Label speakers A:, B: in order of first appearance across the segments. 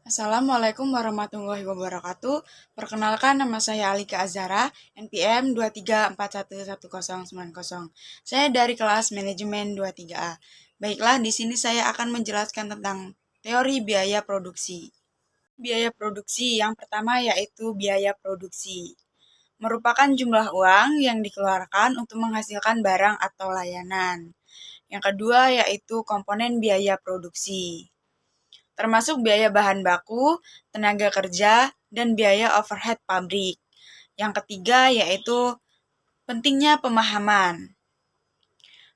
A: Assalamualaikum warahmatullahi wabarakatuh. Perkenalkan, nama saya Alika Azara, NPM 234111090. Saya dari kelas manajemen 23A. Baiklah, di sini saya akan menjelaskan tentang teori biaya produksi. Biaya produksi yang pertama yaitu biaya produksi. Merupakan jumlah uang yang dikeluarkan untuk menghasilkan barang atau layanan. Yang kedua yaitu komponen biaya produksi, termasuk biaya bahan baku, tenaga kerja, dan biaya overhead pabrik. Yang ketiga yaitu pentingnya pemahaman.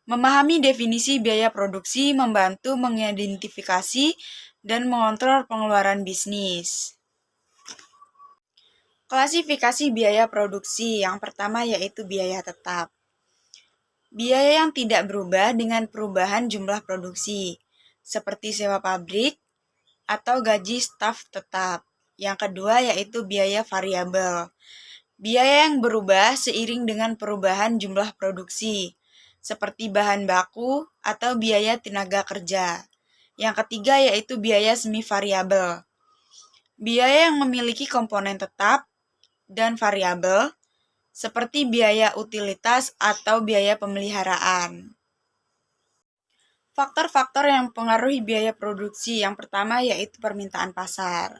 A: Memahami definisi biaya produksi membantu mengidentifikasi dan mengontrol pengeluaran bisnis. Klasifikasi biaya produksi yang pertama yaitu biaya tetap. Biaya yang tidak berubah dengan perubahan jumlah produksi, seperti sewa pabrik, atau gaji staf tetap. Yang kedua yaitu biaya variabel. Biaya yang berubah seiring dengan perubahan jumlah produksi, seperti bahan baku atau biaya tenaga kerja. Yang ketiga yaitu biaya semi variabel. Biaya yang memiliki komponen tetap dan variabel, seperti biaya utilitas atau biaya pemeliharaan. Faktor-faktor yang mempengaruhi biaya produksi yang pertama yaitu permintaan pasar.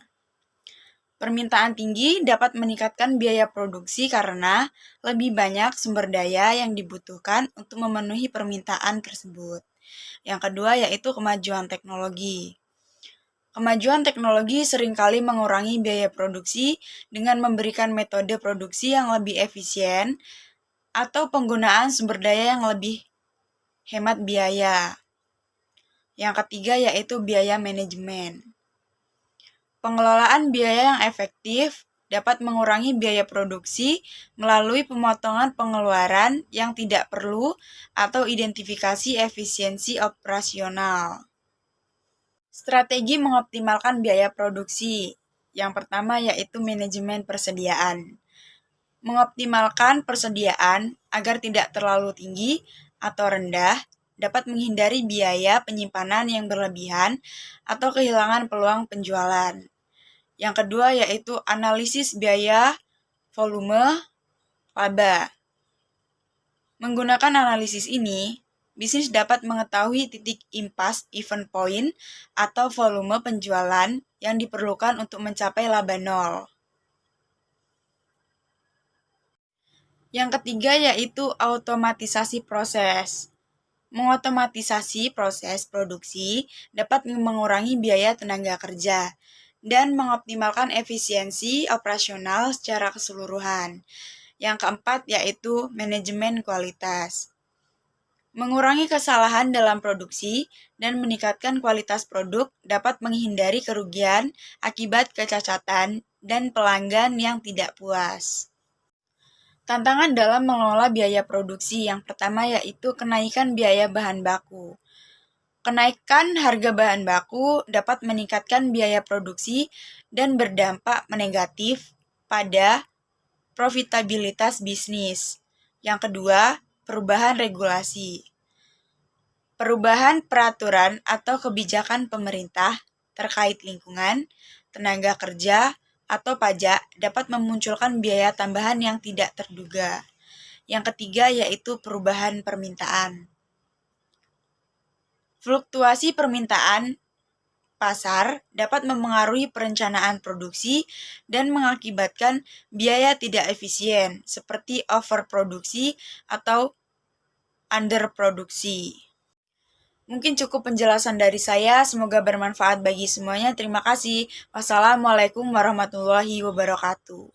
A: Permintaan tinggi dapat meningkatkan biaya produksi karena lebih banyak sumber daya yang dibutuhkan untuk memenuhi permintaan tersebut. Yang kedua yaitu kemajuan teknologi. Kemajuan teknologi seringkali mengurangi biaya produksi dengan memberikan metode produksi yang lebih efisien atau penggunaan sumber daya yang lebih hemat biaya. Yang ketiga yaitu biaya manajemen. Pengelolaan biaya yang efektif dapat mengurangi biaya produksi melalui pemotongan pengeluaran yang tidak perlu atau identifikasi efisiensi operasional. Strategi mengoptimalkan biaya produksi. Yang pertama yaitu manajemen persediaan. Mengoptimalkan persediaan agar tidak terlalu tinggi atau rendah dapat menghindari biaya penyimpanan yang berlebihan atau kehilangan peluang penjualan. Yang kedua yaitu analisis biaya, volume, laba. Menggunakan analisis ini, bisnis dapat mengetahui titik impas event point atau volume penjualan yang diperlukan untuk mencapai laba nol. Yang ketiga yaitu automatisasi proses. Mengotomatisasi proses produksi dapat mengurangi biaya tenaga kerja dan mengoptimalkan efisiensi operasional secara keseluruhan. Yang keempat yaitu manajemen kualitas. Mengurangi kesalahan dalam produksi dan meningkatkan kualitas produk dapat menghindari kerugian akibat kecacatan dan pelanggan yang tidak puas. Tantangan dalam mengelola biaya produksi yang pertama yaitu kenaikan biaya bahan baku. Kenaikan harga bahan baku dapat meningkatkan biaya produksi dan berdampak negatif pada profitabilitas bisnis. Yang kedua, perubahan regulasi. Perubahan peraturan atau kebijakan pemerintah terkait lingkungan, tenaga kerja, atau pajak dapat memunculkan biaya tambahan yang tidak terduga. Yang ketiga yaitu perubahan permintaan. Fluktuasi permintaan pasar dapat memengaruhi perencanaan produksi dan mengakibatkan biaya tidak efisien, seperti overproduksi atau underproduksi. Mungkin cukup penjelasan dari saya, semoga bermanfaat bagi semuanya. Terima kasih. Wassalamualaikum warahmatullahi wabarakatuh.